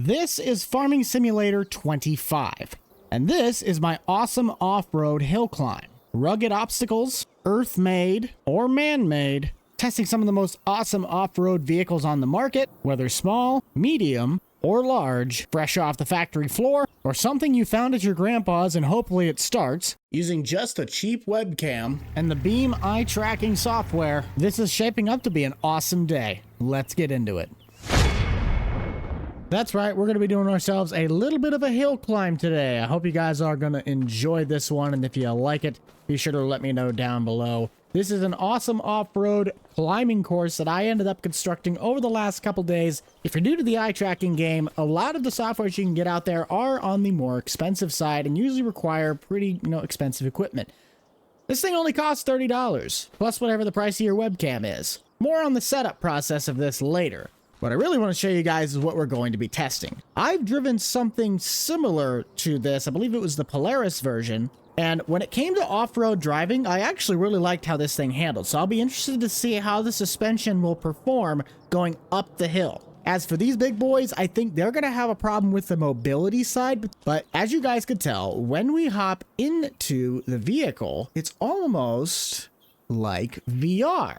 This is Farming Simulator 25, and this is my awesome off-road hill climb. Rugged obstacles, earth-made or man-made, testing some of the most awesome off-road vehicles on the market, whether small, medium, or large, fresh off the factory floor, or something you found at your grandpa's and hopefully it starts. Using just a cheap webcam and the Beam eye tracking software, this is shaping up to be an awesome day. Let's get into it. That's right, we're going to be doing ourselves a little bit of a hill climb today. I hope you guys are going to enjoy this one, and if you like it, be sure to let me know down below. This is an awesome off-road climbing course that I ended up constructing over the last couple days. If you're new to the eye tracking game, a lot of the software you can get out there are on the more expensive side and usually require pretty, expensive equipment. This thing only costs $30, plus whatever the price of your webcam is. More on the setup process of this later. What I really want to show you guys is what we're going to be testing. I've driven something similar to this. I believe it was the Polaris version. And when it came to off-road driving, I actually really liked how this thing handled. So I'll be interested to see how the suspension will perform going up the hill. As for these big boys, I think they're going to have a problem with the mobility side. But as you guys could tell, when we hop into the vehicle, it's almost like VR.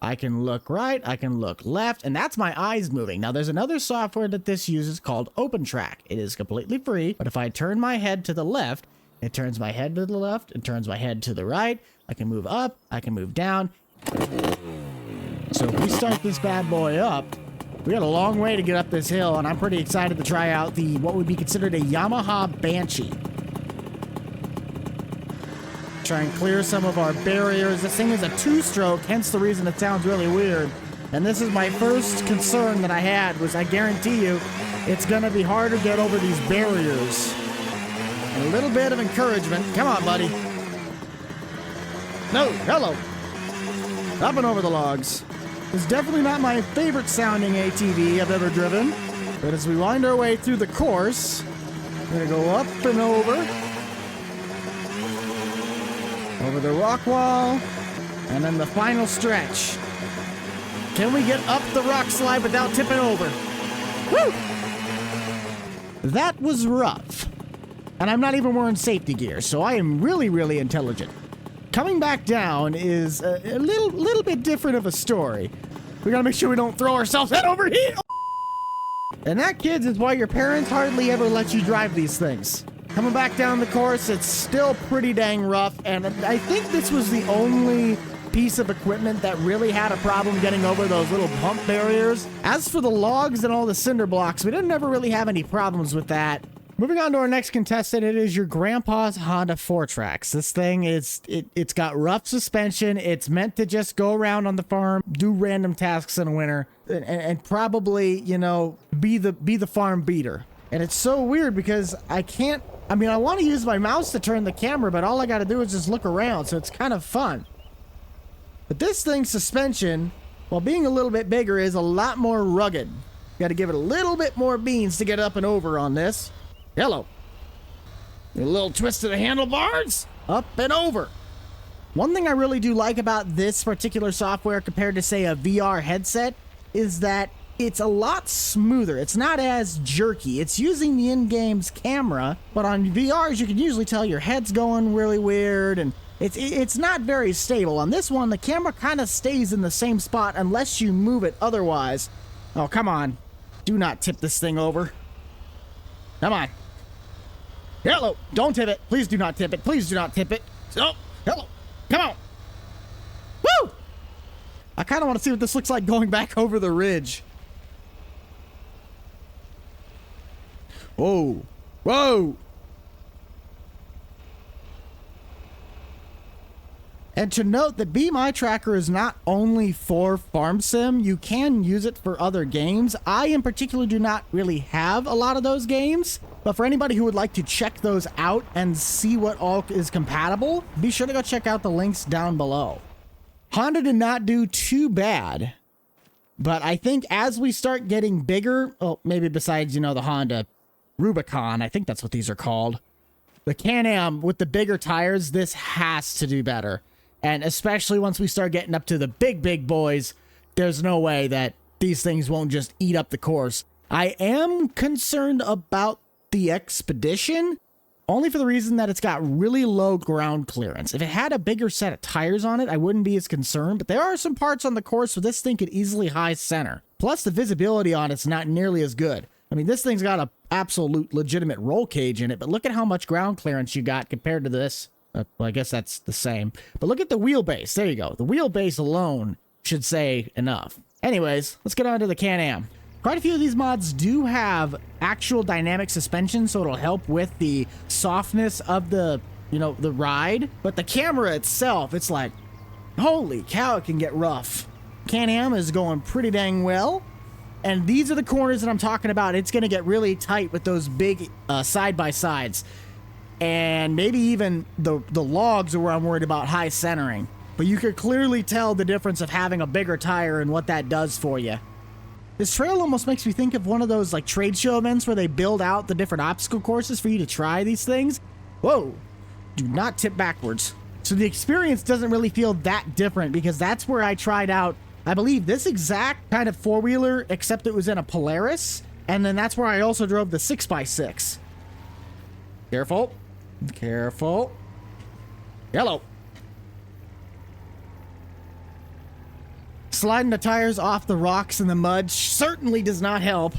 I can look right, I can look left, and that's my eyes moving. Now, there's another software that this uses called OpenTrack. It is completely free, but if I turn my head to the left, it turns my head to the left, it turns my head to the right. I can move up, I can move down. So if we start this bad boy up, we got a long way to get up this hill, and I'm pretty excited to try out the what would be considered a Yamaha Banshee. Try and clear some of our barriers. This thing is a two-stroke, hence the reason it sounds really weird. And this is my first concern that I had, was I guarantee you it's going to be hard to get over these barriers. And a little bit of encouragement. Come on, buddy. No, hello. Up and over the logs. It's definitely not my favorite sounding ATV I've ever driven. But as we wind our way through the course, we're going to go up and over the rock wall, and then the final stretch. Can we get up the rock slide without tipping over? Woo! That was rough. And I'm not even wearing safety gear, so I am really, really intelligent. Coming back down is a little bit different of a story. We gotta make sure we don't throw ourselves head over heels. And that, kids, is why your parents hardly ever let you drive these things. Coming back down the course, it's still pretty dang rough, and I think this was the only piece of equipment that really had a problem getting over those little bump barriers. As for the logs and all the cinder blocks, we didn't ever really have any problems with that. Moving on to our next contestant, it is your grandpa's Honda 4Trax. This thing is, it's got rough suspension. It's meant to just go around on the farm, do random tasks in the winter, and probably, be the farm beater. And it's so weird because I want to use my mouse to turn the camera, but all I got to do is just look around, so it's kind of fun. But this thing's suspension, while being a little bit bigger, is a lot more rugged. Got to give it a little bit more beans to get up and over on this. Hello. A little twist to the handlebars. Up and over. One thing I really do like about this particular software compared to, say, a VR headset is that it's a lot smoother. It's not as jerky. It's using the in-game's camera, but on VRs you can usually tell your head's going really weird, and it's not very stable. On this one, the camera kind of stays in the same spot unless you move it otherwise. Oh, come on. Do not tip this thing over. Come on. Hello. Don't tip it. Please do not tip it. Please do not tip it. Oh, hello. Come on. Woo! I kind of want to see what this looks like going back over the ridge. Whoa. Whoa. And to note that Beam Eye Tracker is not only for Farm Sim, you can use it for other games. I, in particular, do not really have a lot of those games, but for anybody who would like to check those out and see what all is compatible, be sure to go check out the links down below. Honda did not do too bad, but I think as we start getting bigger, maybe besides, the Honda Rubicon, I think that's what these are called. The Can-Am with the bigger tires, this has to do better. And especially once we start getting up to the big boys, there's no way that these things won't just eat up the course. I am concerned about the Expedition, only for the reason that it's got really low ground clearance. If it had a bigger set of tires on it, I wouldn't be as concerned, but there are some parts on the course where this thing could easily high center. Plus, the visibility on it's not nearly as good. I mean, this thing's got an absolute legitimate roll cage in it, but look at how much ground clearance you got compared to this. Well, I guess that's the same. But look at the wheelbase. There you go. The wheelbase alone should say enough. Anyways, let's get on to the Can-Am. Quite a few of these mods do have actual dynamic suspension, so it'll help with the softness of the, the ride. But the camera itself, it's like, holy cow, it can get rough. Can-Am is going pretty dang well. And these are the corners that I'm talking about. It's going to get really tight with those big side-by-sides. And maybe even the logs are where I'm worried about high centering. But you could clearly tell the difference of having a bigger tire and what that does for you. This trail almost makes me think of one of those like trade show events where they build out the different obstacle courses for you to try these things. Whoa, do not tip backwards. So the experience doesn't really feel that different because that's where I tried out, I believe, this exact kind of four-wheeler, except it was in a Polaris. And then that's where I also drove the 6x6. Careful. Careful. Yellow. Sliding the tires off the rocks and the mud certainly does not help.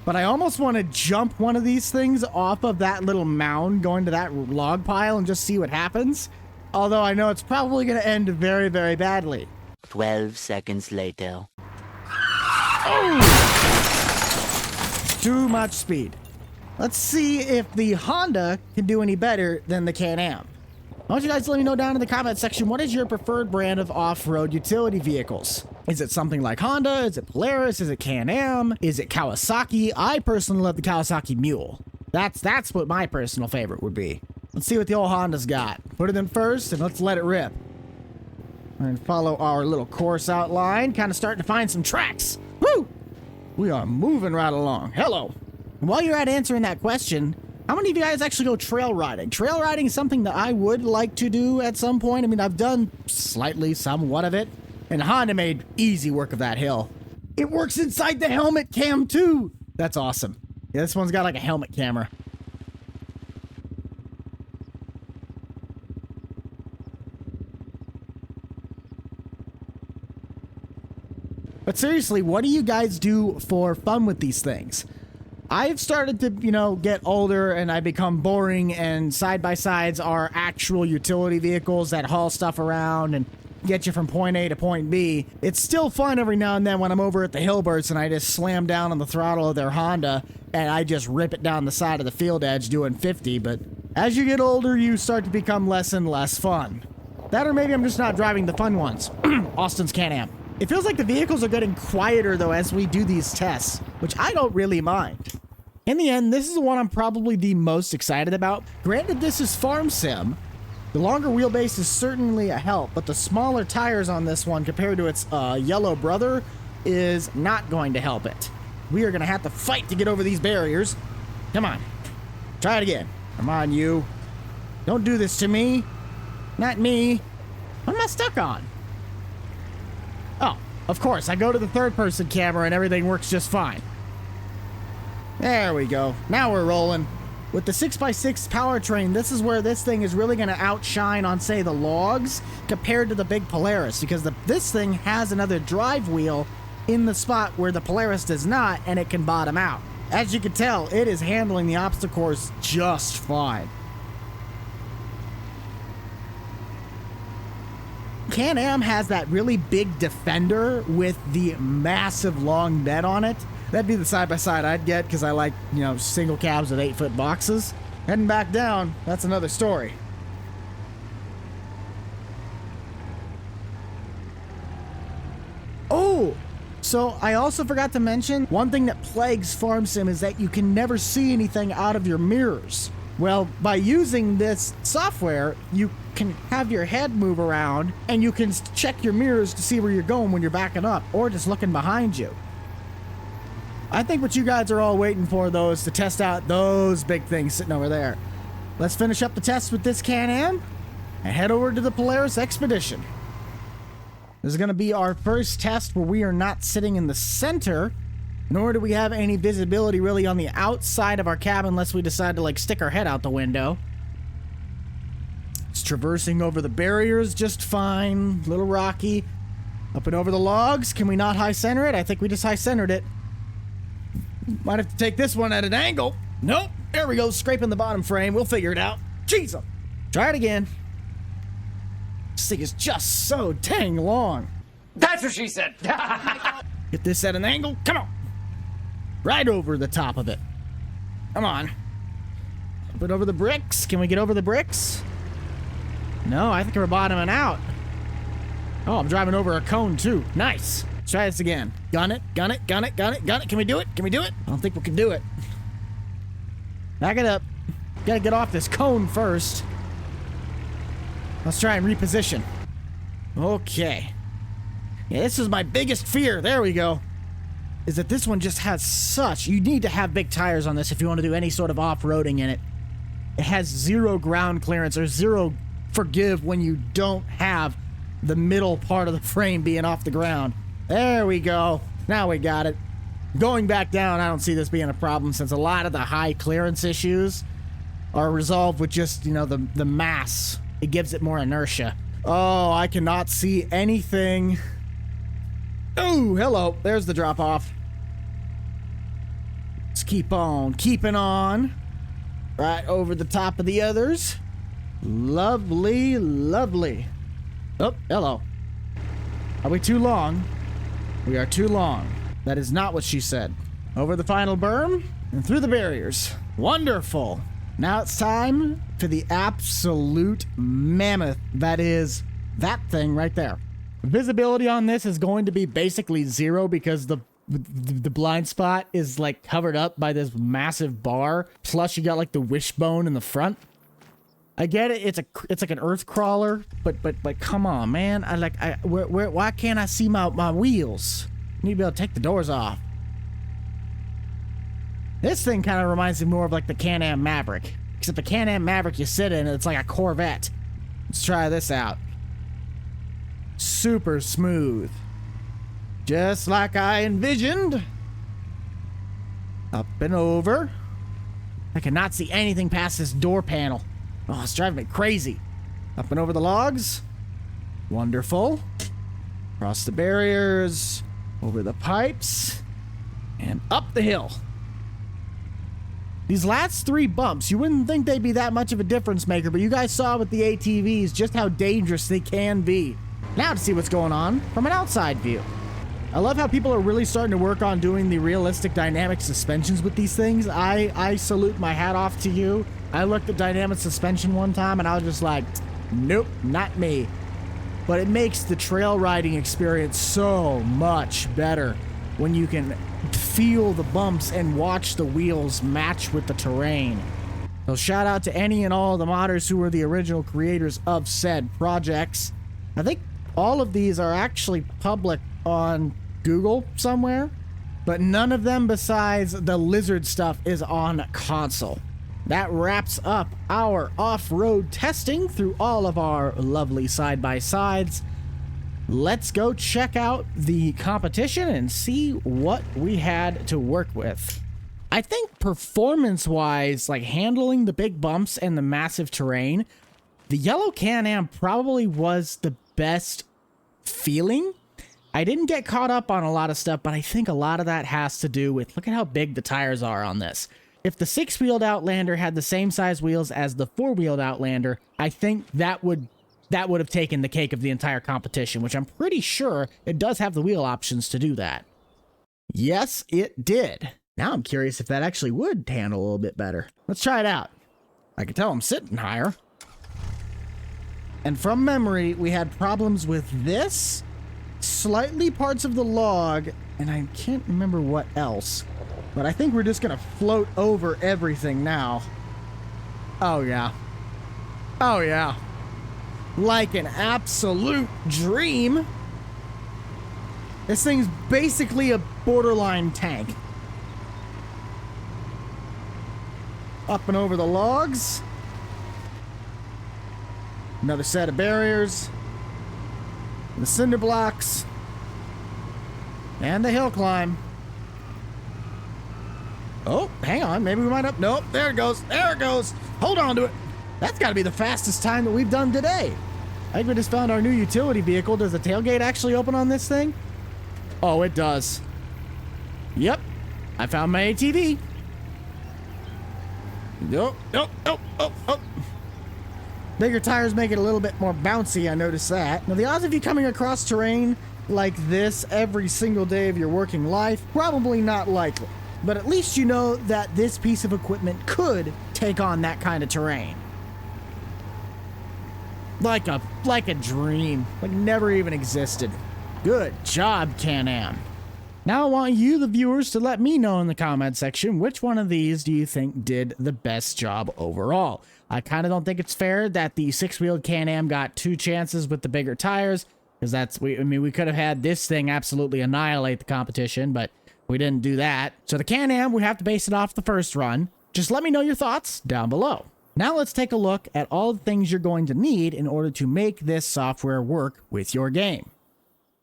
But I almost want to jump one of these things off of that little mound going to that log pile and just see what happens. Although I know it's probably going to end very, very badly. 12 seconds later. Oh! Too much speed. Let's see if the Honda can do any better than the Can-Am. I want you guys to let me know down in the comment section, what is your preferred brand of off-road utility vehicles? Is it something like Honda? Is it Polaris? Is it Can-Am? Is it Kawasaki? I personally love the Kawasaki Mule. That's what my personal favorite would be. Let's see what the old Honda's got. Put it in first and let's let it rip. And follow our little course outline. Kind of starting to find some tracks. Woo! We are moving right along. Hello. And while you're at answering that question, how many of you guys actually go trail riding? Trail riding is something that I would like to do at some point. I mean, I've done somewhat of it. And Honda made easy work of that hill. It works inside the helmet cam too. That's awesome. Yeah, this one's got like a helmet camera. But seriously, what do you guys do for fun with these things? I've started to, get older and I become boring, and side-by-sides are actual utility vehicles that haul stuff around and get you from point A to point B. It's still fun every now and then when I'm over at the Hilberts and I just slam down on the throttle of their Honda and I just rip it down the side of the field edge doing 50, but as you get older, you start to become less and less fun. That, or maybe I'm just not driving the fun ones. Austin's Can-Am. It feels like the vehicles are getting quieter, though, as we do these tests, which I don't really mind. In the end, this is the one I'm probably the most excited about. Granted, this is farm sim. The longer wheelbase is certainly a help, but the smaller tires on this one compared to its yellow brother is not going to help it. We are going to have to fight to get over these barriers. Come on. Try it again. Come on, you. Don't do this to me. Not me. What am I stuck on? Oh, of course, I go to the third-person camera and everything works just fine. There we go. Now we're rolling. With the 6x6 powertrain, this is where this thing is really going to outshine on, say, the logs compared to the big Polaris, because this thing has another drive wheel in the spot where the Polaris does not, and it can bottom out. As you can tell, it is handling the obstacle course just fine. Can-Am has that really big Defender with the massive long bed on it. That'd be the side-by-side I'd get because I like, single cabs with 8-foot boxes. Heading back down, that's another story. Oh, so I also forgot to mention, one thing that plagues Farm Sim is that you can never see anything out of your mirrors. Well, by using this software, you can have your head move around and you can check your mirrors to see where you're going when you're backing up or just looking behind you. I think what you guys are all waiting for, though, is to test out those big things sitting over there. Let's finish up the test with this Can-Am and head over to the Polaris Expedition. This is going to be our first test where we are not sitting in the center, Nor do we have any visibility really on the outside of our cabin unless we decide to like stick our head out the window. It's traversing over the barriers just fine. A little rocky. Up and over the logs. Can we not high center it? I think we just high centered it. Might have to take this one at an angle. Nope. There we go. Scraping the bottom frame. We'll figure it out. Jeez. Try it again. This thing is just so dang long. That's what she said. Get this at an angle. Come on. Right over the top of it. Come on. Up and over the bricks. Can we get over the bricks? No, I think we're bottoming out. Oh, I'm driving over a cone too. Nice. Let's try this again. Gun it, gun it, gun it, gun it, gun it. Can we do it? Can we do it? I don't think we can do it. Back it up. Gotta get off this cone first. Let's try and reposition. Okay. Yeah, this is my biggest fear. There we go. Is that this one just has such... You need to have big tires on this if you want to do any sort of off-roading in it. It has zero ground clearance or zero forgive when you don't have the middle part of the frame being off the ground. There we go. Now we got it. Going back down, I don't see this being a problem since a lot of the high clearance issues are resolved with just, you know, the mass. It gives it more inertia. Oh, I cannot see anything. Oh, hello. There's the drop off. Let's keep on keeping on. Right over the top of the others. Lovely, lovely. Oh, hello. Are we too long? We are too long. That is not what she said. Over the final berm and through the barriers. Wonderful. Now it's time for the absolute mammoth. That is that thing right there. Visibility on this is going to be basically zero because the blind spot is like covered up by this massive bar. Plus you got like the wishbone in the front. I get it. It's like an earth crawler, but come on, man. Why can't I see my wheels? I need to be able to take the doors off. This thing kind of reminds me more of like the Can-Am Maverick, except the Can-Am Maverick you sit in, it's like a Corvette. Let's try this out. Super smooth. Just like I envisioned. Up and over. I cannot see anything past this door panel. Oh, it's driving me crazy. Up and over the logs. Wonderful. Across the barriers. Over the pipes. And up the hill. These last three bumps, you wouldn't think they'd be that much of a difference maker, but you guys saw with the ATVs just how dangerous they can be. Now to see what's going on from an outside view. I love how people are really starting to work on doing the realistic dynamic suspensions with these things. I salute my hat off to you. I looked at dynamic suspension one time and I was just like, nope, not me. But it makes the trail riding experience so much better when you can feel the bumps and watch the wheels match with the terrain. So shout out to any and all the modders who were the original creators of said projects. I think all of these are actually public on Google somewhere, but none of them besides the lizard stuff is on console. That wraps up our off-road testing through all of our lovely side-by-sides. Let's go check out the competition and see what we had to work with. I think performance-wise, like handling the big bumps and the massive terrain, the yellow Can-Am probably was the best feeling. I didn't get caught up on a lot of stuff, but I think a lot of that has to do with, look at how big the tires are on this. If the six-wheeled Outlander had the same size wheels as the four-wheeled Outlander, I think that would have taken the cake of the entire competition, which I'm pretty sure it does have the wheel options to do that. Yes, it did. Now I'm curious if that actually would handle a little bit better. Let's try it out. I can tell I'm sitting higher. And from memory, we had problems with this, slightly parts of the log, and I can't remember what else. But I think we're just gonna float over everything now. Oh yeah. Oh yeah. Like an absolute dream. This thing's basically a borderline tank. Up and over the logs. Another set of barriers. The cinder blocks. And the hill climb. Oh, hang on. Maybe we might up. Nope. There it goes. There it goes. Hold on to it. That's got to be the fastest time that we've done today. I think we just found our new utility vehicle. Does the tailgate actually open on this thing? Oh, it does. Yep. I found my ATV. Nope. Nope. Nope. Oh, oh. Bigger tires make it a little bit more bouncy. I noticed that. Now, the odds of you coming across terrain like this every single day of your working life, probably not likely. But at least you know that this piece of equipment could take on that kind of terrain. Like a dream. Like never even existed. Good job, Can-Am. Now I want you, the viewers, to let me know in the comment section which one of these do you think did the best job overall. I kind of don't think it's fair that the six-wheeled Can-Am got 2 chances with the bigger tires, because we could have had this thing absolutely annihilate the competition, but we didn't do that. So the Can-Am, we have to base it off the first run. Just let me know your thoughts down below. Now let's take a look at all the things you're going to need in order to make this software work with your game.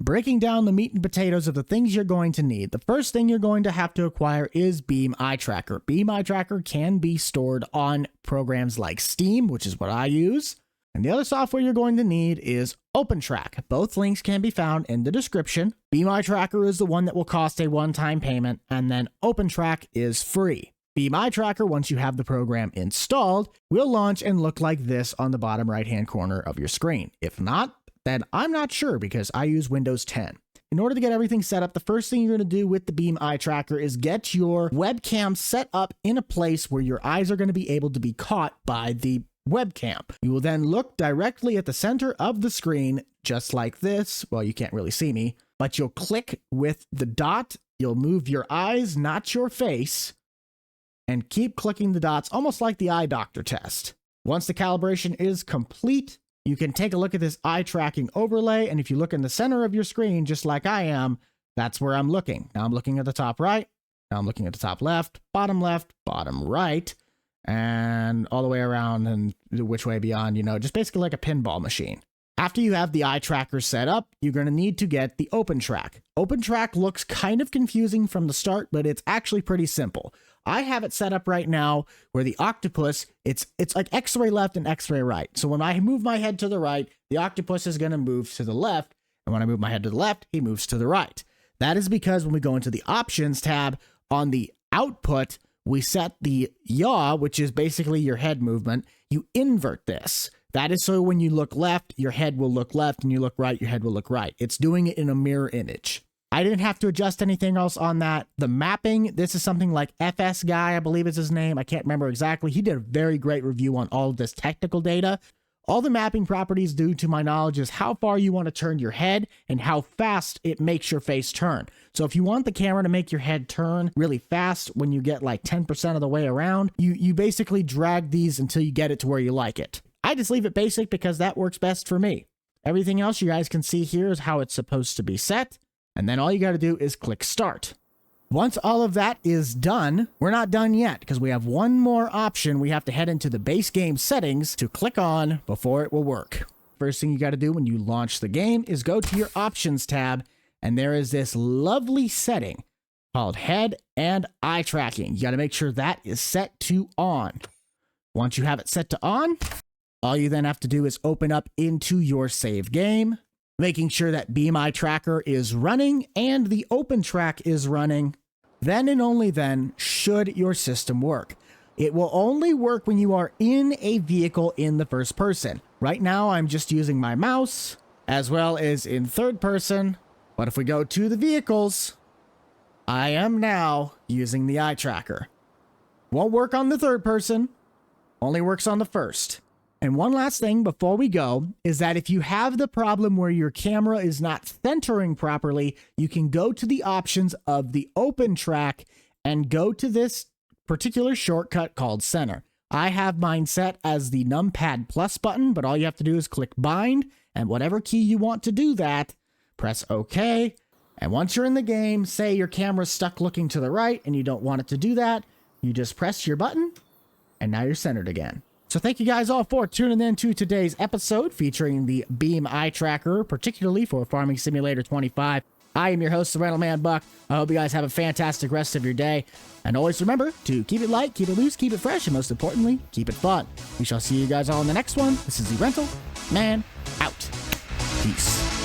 Breaking down the meat and potatoes of the things you're going to need, the first thing you're going to have to acquire is Beam Eye Tracker. Beam Eye Tracker can be stored on programs like Steam, which is what I use. And the other software you're going to need is OpenTrack. Both links can be found in the description. Beam Eye Tracker is the one that will cost a one-time payment, and then OpenTrack is free. Beam Eye Tracker, once you have the program installed, will launch and look like this on the bottom right-hand corner of your screen. If not, then I'm not sure because I use Windows 10. In order to get everything set up, the first thing you're going to do with the Beam Eye Tracker is get your webcam set up in a place where your eyes are going to be able to be caught by the webcam. You will then look directly at the center of the screen, just like this. Well, you can't really see me, but you'll click with the dot. You'll move your eyes, not your face, and keep clicking the dots, almost like the eye doctor test. Once the calibration is complete, you can take a look at this eye tracking overlay, and if you look in the center of your screen, just like I am, that's where I'm looking. Now I'm looking at the top right, now I'm looking at the top left, bottom right, and all the way around and which way beyond, just basically like a pinball machine. After you have the eye tracker set up, you're going to need to get the OpenTrack. OpenTrack looks kind of confusing from the start, but it's actually pretty simple. I have it set up right now where the octopus, it's like X-ray left and X-ray right. So when I move my head to the right, the octopus is going to move to the left. And when I move my head to the left, he moves to the right. That is because when we go into the options tab on the output, we set the yaw, which is basically your head movement. You invert this. That is so when you look left, your head will look left, and you look right, your head will look right. It's doing it in a mirror image. I didn't have to adjust anything else on that. The mapping, this is something like FS Guy, I believe is his name. I can't remember exactly. He did a very great review on all of this technical data. All the mapping properties do, to my knowledge, is how far you want to turn your head and how fast it makes your face turn. So if you want the camera to make your head turn really fast when you get like 10% of the way around, you basically drag these until you get it to where you like it. I just leave it basic because that works best for me. Everything else you guys can see here is how it's supposed to be set. And then all you got to do is click start. Once all of that is done, we're not done yet because we have one more option we have to head into the base game settings to click on before it will work. First thing you got to do when you launch the game is go to your options tab, and there is this lovely setting called head and eye tracking. You got to make sure that is set to on. Once you have it set to on, all you then have to do is open up into your save game, making sure that Beam Eye Tracker is running and the OpenTrack is running. Then and only then should your system work. It will only work when you are in a vehicle in the first person. Right now, I'm just using my mouse as well as in third person. But if we go to the vehicles, I am now using the eye tracker. Won't work on the third person, only works on the first. And one last thing before we go is that if you have the problem where your camera is not centering properly, you can go to the options of the OpenTrack and go to this particular shortcut called center. I have mine set as the numpad plus button, but all you have to do is click bind, and whatever key you want to do that, press OK. And once you're in the game, say your camera's stuck looking to the right and you don't want it to do that, you just press your button, and now you're centered again. So thank you guys all for tuning in to today's episode featuring the Beam Eye Tracker, particularly for Farming Simulator 25. I am your host, the Rental Man Buck. I hope you guys have a fantastic rest of your day. And always remember to keep it light, keep it loose, keep it fresh, and most importantly, keep it fun. We shall see you guys all in the next one. This is the Rental Man out. Peace.